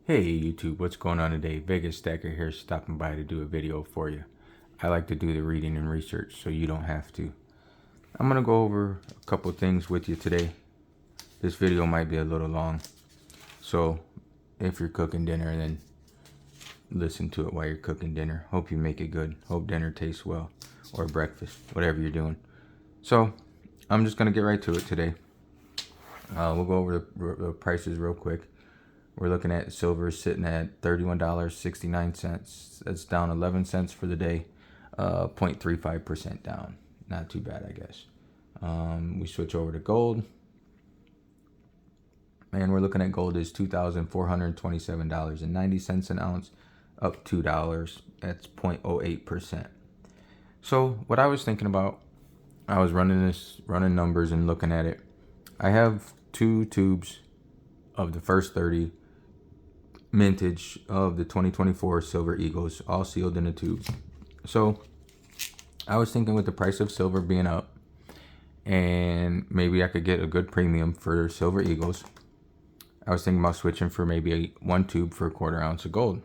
Hey YouTube, what's going on today? Vegasstacker here, stopping by to do a video for you. I like to do the reading and research so you don't have to. I'm going to go over a couple things with you today. This video might be a little long, so if you're cooking dinner, then listen to it while you're cooking dinner. Hope you make it good. Hope dinner tastes well, or breakfast, whatever you're doing. So I'm just going to get right to it today. We'll go over the prices real quick. We're looking at silver sitting at $31.69. That's down 11 cents for the day, 0.35% down. Not too bad, I guess. We switch over to gold, and we're looking at gold is $2,427.90 an ounce, up $2. That's 0.08%. So what I was thinking about, I was running numbers and looking at it. I have 2 tubes of the first 30 mintage of the 2024 Silver Eagles, all sealed in a tube. So I was thinking, with the price of silver being up, and maybe I could get a good premium for Silver Eagles, I was thinking about switching for maybe one tube for a 1/4 ounce of gold.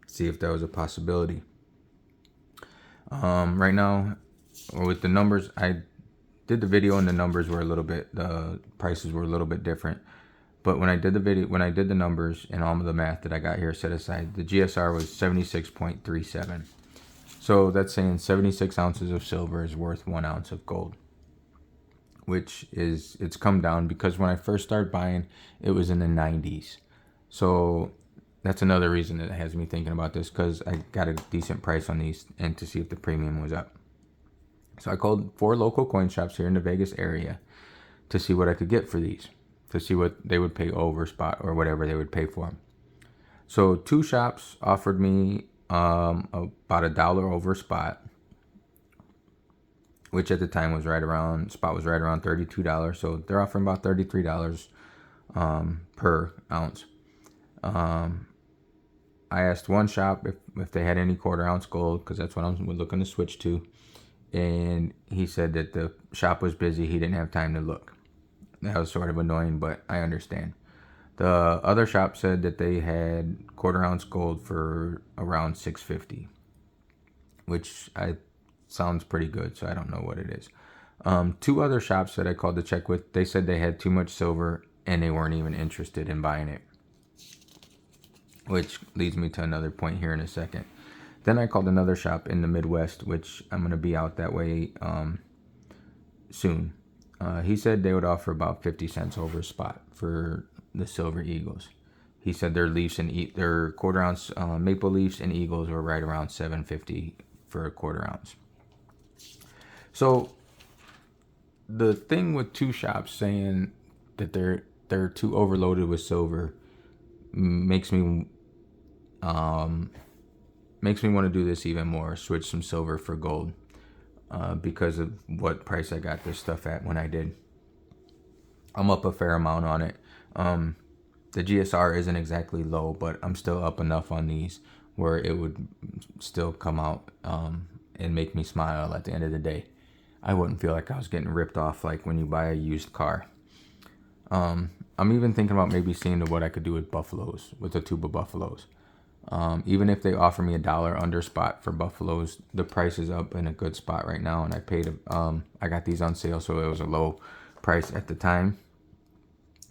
See if that was a possibility. Right now, with the numbers, I did the video and the numbers were the prices were a little bit different. But when I did the numbers and all of the math that I got here set aside, the GSR was 76.37. So that's saying 76 ounces of silver is worth 1 ounce of gold, which is, it's come down, because when I first started buying, it was in the 90s. So that's another reason that has me thinking about this, because I got a decent price on these and to see if the premium was up. So I called 4 local coin shops here in the Vegas area to see what I could get for these, to see what they would pay over spot or whatever they would pay for them. So 2 shops offered me about $1 over spot, which at the time was right around $32. So they're offering about $33 per ounce. I asked one shop if they had any 1/4 ounce gold, because that's what I'm looking to switch to, and he said that the shop was busy, he didn't have time to look. That was sort of annoying, but I understand. The other shop said that they had 1/4 ounce gold for around $6.50, which sounds pretty good, so I don't know what it is. 2 other shops that I called to check with, they said they had too much silver and they weren't even interested in buying it, which leads me to another point here in a second. Then I called another shop in the Midwest, which I'm going to be out that way soon. He said they would offer about 50 cents over spot for the Silver Eagles. He said their leafs and their 1/4 ounce maple leafs and eagles were right around $7.50 for a 1/4 ounce. So the thing with 2 shops saying that they're too overloaded with silver makes me want to do this even more. Switch some silver for gold. Because of what price I got this stuff at when I did. I'm up a fair amount on it. The GSR isn't exactly low, but I'm still up enough on these where it would still come out and make me smile at the end of the day. I wouldn't feel like I was getting ripped off like when you buy a used car. I'm even thinking about maybe seeing what I could do with buffaloes, with a tube of buffaloes. Even if they offer me $1 under spot for buffaloes, the price is up in a good spot right now, and I paid I got these on sale, so it was a low price at the time.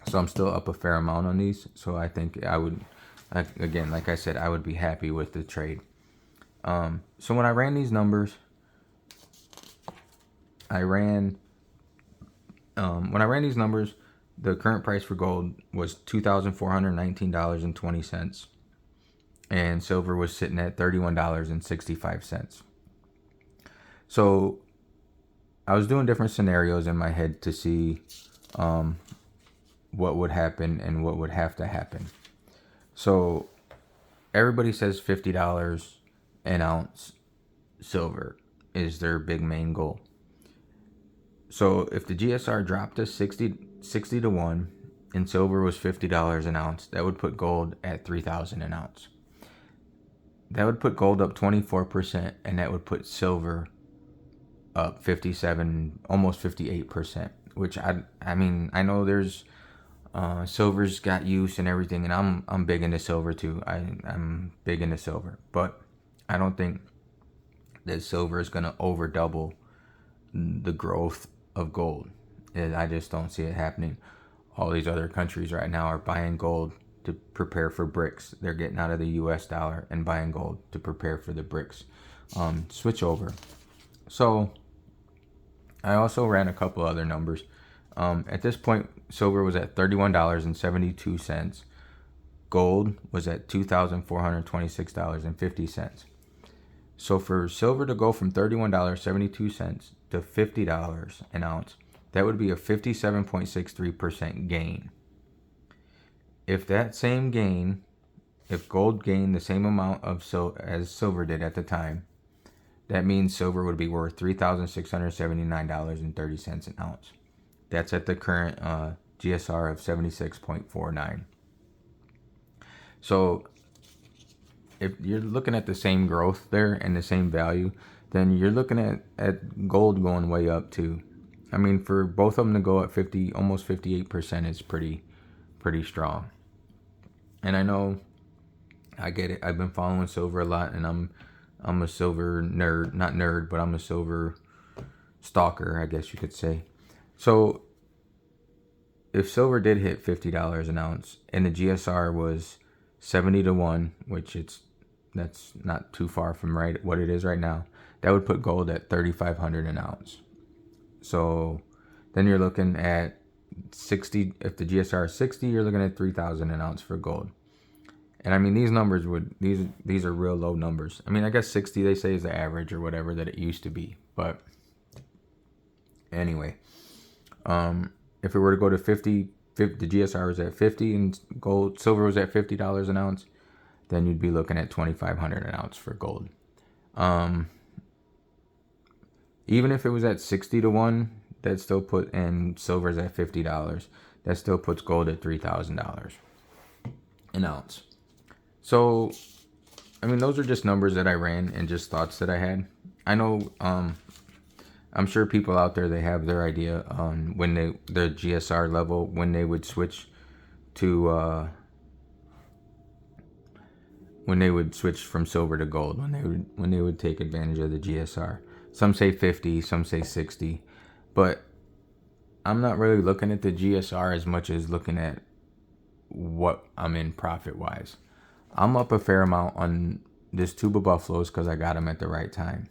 So I'm still up a fair amount on these. So I think I would, again, like I said, I would be happy with the trade. So when I ran these numbers, the current price for gold was $2,419.20. And silver was sitting at $31.65. So I was doing different scenarios in my head to see what would happen and what would have to happen. So everybody says $50 an ounce silver is their big main goal. So if the GSR dropped to 60 to 1 and silver was $50 an ounce, that would put gold at $3,000 an ounce. That would put gold up 24%, and that would put silver up 57, almost 58%, which I mean, I know there's Silver's got use and everything, and I'm big into silver too. I'm big into silver, but I don't think that silver is gonna over double the growth of gold. I just don't see it happening. All these other countries right now are buying gold to prepare for BRICS. They're getting out of the U.S. dollar and buying gold to prepare for the BRICS switch over. So I also ran a couple other numbers. At this point, silver was at $31.72. Gold was at $2,426.50. So for silver to go from $31.72 to $50 an ounce, that would be a 57.63% gain. If that same gain, if gold gained the same amount of as silver did at the time, that means silver would be worth $3,679.30 an ounce. That's at the current GSR of 76.49. So if you're looking at the same growth there and the same value, then you're looking at gold going way up too. I mean, for both of them to go at 50, almost 58% is pretty strong. And I know, I get it. I've been following silver a lot, and I'm a silver nerd, not nerd, but I'm a silver stalker, I guess you could say. So if silver did hit $50 an ounce and the GSR was 70-1, which that's not too far from right what it is right now, that would put gold at $3,500 an ounce. So then you're looking at 60. If the GSR is 60, you're looking at 3,000 an ounce for gold. And I mean, these numbers these are real low numbers. I mean, I guess 60 they say is the average or whatever that it used to be. But anyway, if it were to go to 50, the GSR was at 50 and silver was at $50 an ounce, then you'd be looking at $2,500 an ounce for gold. Even if it was at 60-1, that still put, and silver's at $50, that still puts gold at $3,000 an ounce. So, I mean, those are just numbers that I ran and just thoughts that I had. I know, I'm sure people out there, they have their idea on when their GSR level, when they would switch to, when they would switch from silver to gold, when they would take advantage of the GSR. Some say 50, some say 60, but I'm not really looking at the GSR as much as looking at what I'm in profit-wise. I'm up a fair amount on this tube of buffaloes because I got them at the right time.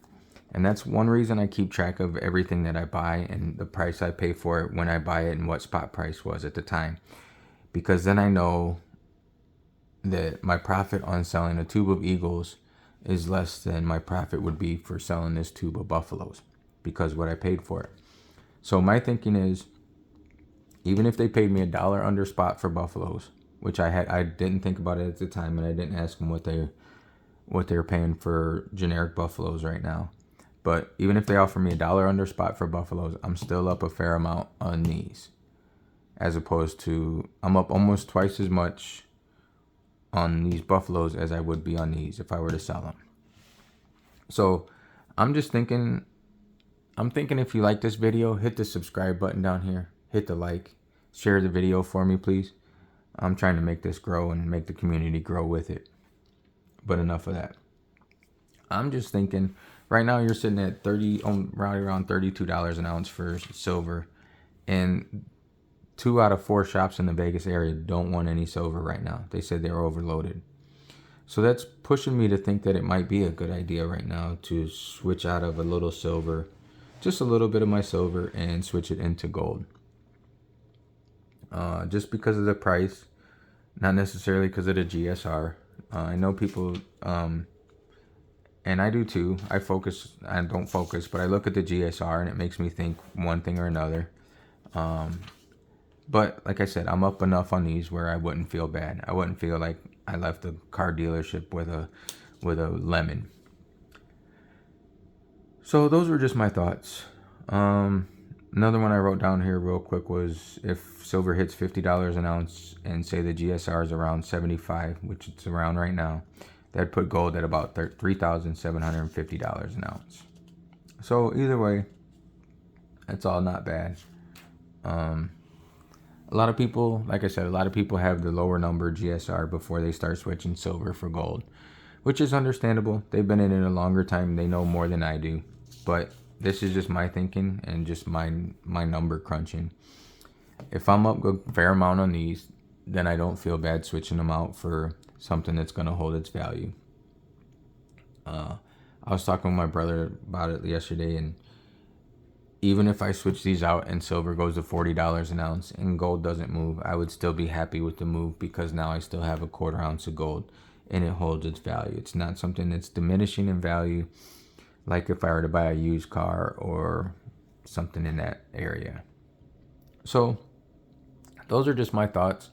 And that's one reason I keep track of everything that I buy and the price I pay for it when I buy it and what spot price was at the time. Because then I know that my profit on selling a tube of eagles is less than my profit would be for selling this tube of buffaloes because what I paid for it. So my thinking is, even if they paid me $1 under spot for buffaloes, which I didn't think about it at the time, and I didn't ask them what they're paying for generic buffaloes right now. But even if they offer me $1 under spot for buffaloes, I'm still up a fair amount on these, as opposed to I'm up almost twice as much on these buffaloes as I would be on these if I were to sell them. So I'm thinking if you like this video, hit the subscribe button down here, hit the like, share the video for me, please. I'm trying to make this grow and make the community grow with it. But enough of that. I'm just thinking, right now you're sitting at right around $32 an ounce for silver, and 2 out of 4 shops in the Vegas area don't want any silver right now. They said they're overloaded. So that's pushing me to think that it might be a good idea right now to switch out of a little silver, just a little bit of my silver, and switch it into gold. Just because of the price, not necessarily because of the GSR. I know people, and I do too. I don't focus, but I look at the GSR and it makes me think one thing or another. But like I said, I'm up enough on these where I wouldn't feel bad. I wouldn't feel like I left the car dealership with a lemon. So those were just my thoughts. Another one I wrote down here real quick was if silver hits $50 an ounce and say the GSR is around 75, which it's around right now, that'd put gold at about $3,750 an ounce. So either way, that's all not bad. A lot of people, like I said, a lot of people have the lower number GSR before they start switching silver for gold, which is understandable. They've been in it a longer time. They know more than I do. But this is just my thinking and just my number crunching. If I'm up a fair amount on these, then I don't feel bad switching them out for something that's going to hold its value. I was talking with my brother about it yesterday, and even if I switch these out and silver goes to $40 an ounce and gold doesn't move, I would still be happy with the move, because now I still have a quarter ounce of gold and it holds its value. It's not something that's diminishing in value like if I were to buy a used car or something in that area. So those are just my thoughts.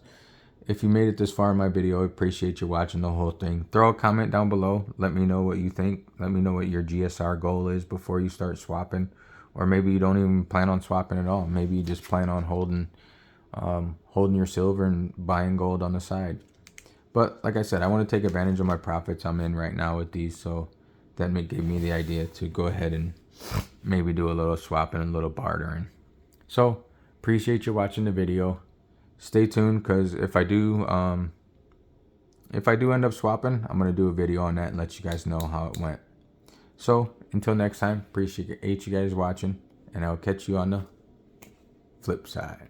If you made it this far in my video, I appreciate you watching the whole thing. Throw a comment down below. Let me know what you think. Let me know what your GSR goal is before you start swapping. Or maybe you don't even plan on swapping at all. Maybe you just plan on holding your silver and buying gold on the side. But like I said, I want to take advantage of my profits I'm in right now with these. So that gave me the idea to go ahead and maybe do a little swapping and a little bartering. So appreciate you watching the video. Stay tuned, because if I do end up swapping, I'm gonna do a video on that and let you guys know how it went. So until next time, appreciate you guys watching, and I'll catch you on the flip side.